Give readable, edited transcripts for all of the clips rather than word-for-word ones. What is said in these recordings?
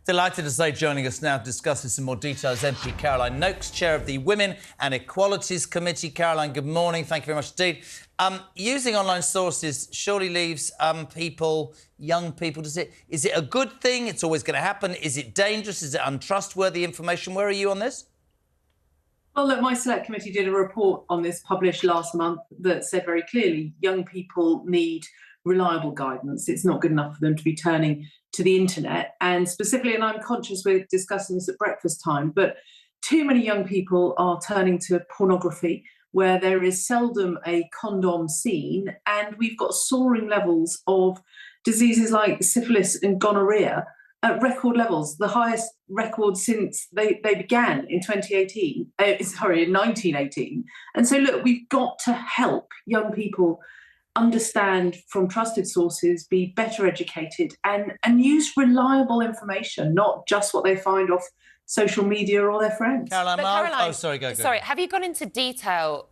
Delighted to say joining us now to discuss this in more detail is MP Caroline Nokes, Chair of the Women and Equalities Committee. Caroline, good morning. Thank you very much indeed. Using online sources surely leaves young people, is it a good thing? It's always going to happen. Is it dangerous? Is it untrustworthy information? Where are you on this? Well, look, my Select Committee did a report on this published last month that said very clearly young people need reliable guidance. It's not good enough for them to be turning to the internet. And specifically, and I'm conscious we're discussing this at breakfast time, but too many young people are turning to pornography, where there is seldom a condom seen, and we've got soaring levels of diseases like syphilis and gonorrhea at record levels, the highest record since they began in 1918. And so, look, we've got to help young people understand from trusted sources, be better educated, and use reliable information, not just what they find off social media or their friends. Caroline, Caroline, oh, sorry, go. Sorry, have you gone into detail,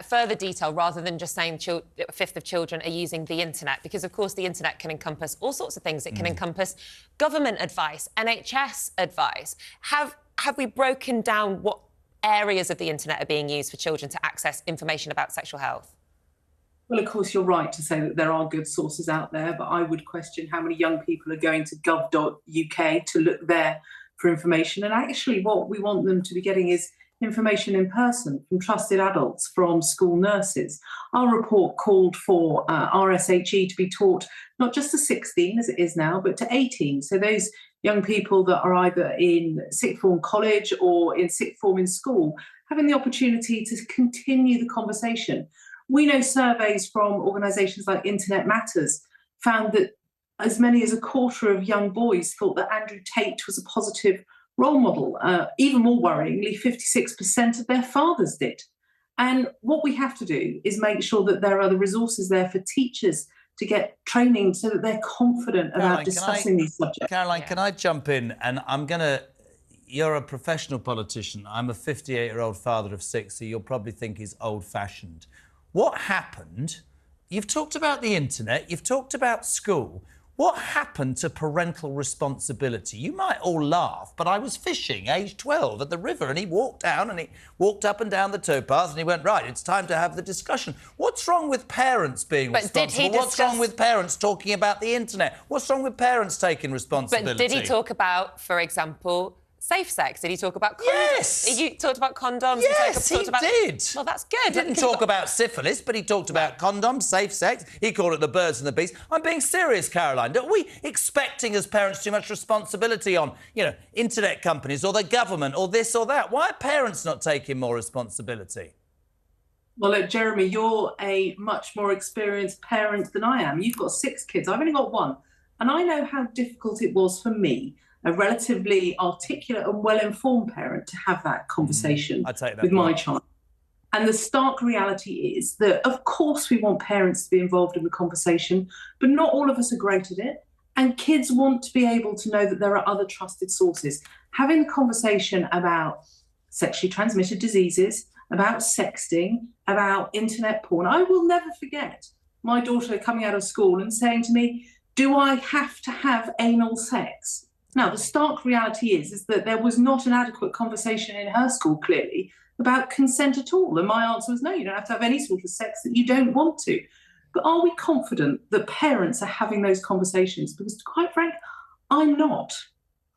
further detail, rather than just saying a fifth of children are using the internet? Because, of course, the internet can encompass all sorts of things. It can encompass government advice, NHS advice. Have we broken down what areas of the internet are being used for children to access information about sexual health? Well, of course, you're right to say that there are good sources out there, but I would question how many young people are going to gov.uk to look there for information. And actually, what we want them to be getting is information in person from trusted adults, from school nurses. Our report called for RSHE to be taught not just to 16, as it is now, but to 18. So those young people that are either in sixth form college or in sixth form in school, having the opportunity to continue the conversation. We know surveys from organisations like Internet Matters found that as many as a quarter of young boys thought that Andrew Tate was a positive role model. Even more worryingly, 56% of their fathers did. And what we have to do is make sure that there are the resources there for teachers to get training so that they're confident about discussing these subjects. Caroline, can I jump in? And you're a professional politician. I'm a 58-year-old father of 6, so you'll probably think he's old-fashioned. What happened? You've talked about the internet, you've talked about school. What happened to parental responsibility? You might all laugh, but I was fishing, age 12, at the river, and he walked down and he walked up and down the towpath and he went, right, it's time to have the discussion. What's wrong with parents being responsible? What's wrong with parents talking about the internet? What's wrong with parents taking responsibility? But did he talk about, for example, safe sex? Did he talk about condoms? Yes! He talked about condoms? Yes, he did. Well, that's good. He didn't talk about syphilis, but he talked about condoms, safe sex. He called it the birds and the bees. I'm being serious, Caroline. Are we expecting as parents too much responsibility on, internet companies or the government or this or that? Why are parents not taking more responsibility? Well, look, Jeremy, you're a much more experienced parent than I am. You've got 6 kids. I've only got 1. And I know how difficult it was for me, a relatively articulate and well-informed parent, to have that conversation with my child. And the stark reality is that, of course, we want parents to be involved in the conversation, but not all of us are great at it. And kids want to be able to know that there are other trusted sources. Having a conversation about sexually transmitted diseases, about sexting, about internet porn. I will never forget my daughter coming out of school and saying to me, "Do I have to have anal sex?" Now, the stark reality is that there was not an adequate conversation in her school, clearly, about consent at all. And my answer was, no, you don't have to have any sort of sex that you don't want to. But are we confident that parents are having those conversations? Because, to be quite frank, I'm not.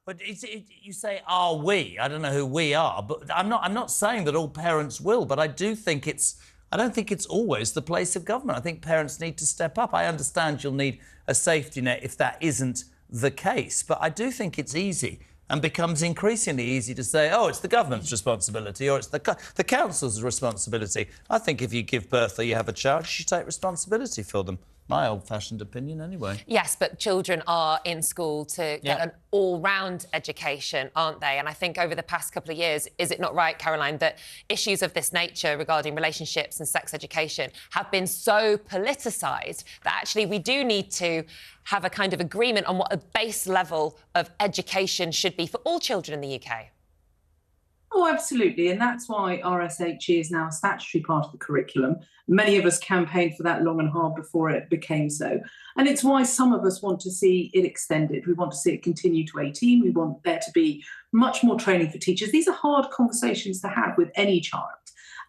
But you say, are we? I don't know who we are, but I'm not saying that all parents will, but I don't think it's always the place of government. I think parents need to step up. I understand you'll need a safety net if that isn't the case, but I do think it's easy and becomes increasingly easy to say, oh, it's the government's responsibility or it's the council's responsibility. I think if you give birth or you have a child, you should take responsibility for them. My old-fashioned opinion, anyway. Yes, but children are in school to get an all-round education, aren't they? And I think over the past couple of years, is it not right, Caroline, that issues of this nature regarding relationships and sex education have been so politicised that actually we do need to have a kind of agreement on what a base level of education should be for all children in the UK? Oh, absolutely. And that's why RSHE is now a statutory part of the curriculum. Many of us campaigned for that long and hard before it became so. And it's why some of us want to see it extended. We want to see it continue to 18. We want there to be much more training for teachers. These are hard conversations to have with any child.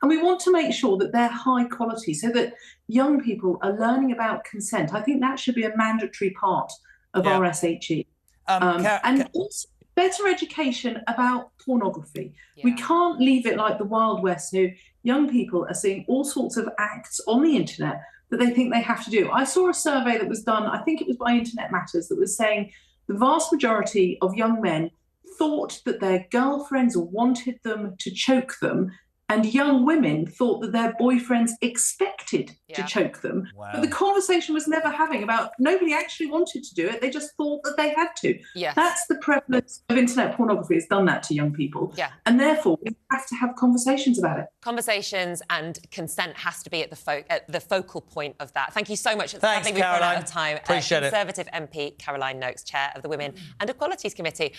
And we want to make sure that they're high quality so that young people are learning about consent. I think that should be a mandatory part of RSHE. And also better education about pornography. We can't leave it like the Wild West, so young people are seeing all sorts of acts on the internet that they think they have to do. I saw a survey that was done, I think it was by Internet Matters, that was saying the vast majority of young men thought that their girlfriends wanted them to choke them, and young women thought that their boyfriends expected to choke them. Wow. But the conversation was never having about, nobody actually wanted to do it, they just thought that they had to. Yes. That's the prevalence of internet pornography. It's done that to young people. Yeah. And therefore, we have to have conversations about it. Conversations and consent has to be at the focal point of that. Thank you so much. Thanks, I think we've run Caroline. out of time. Appreciate it. Conservative MP Caroline Nokes, Chair of the Women and Equalities Committee.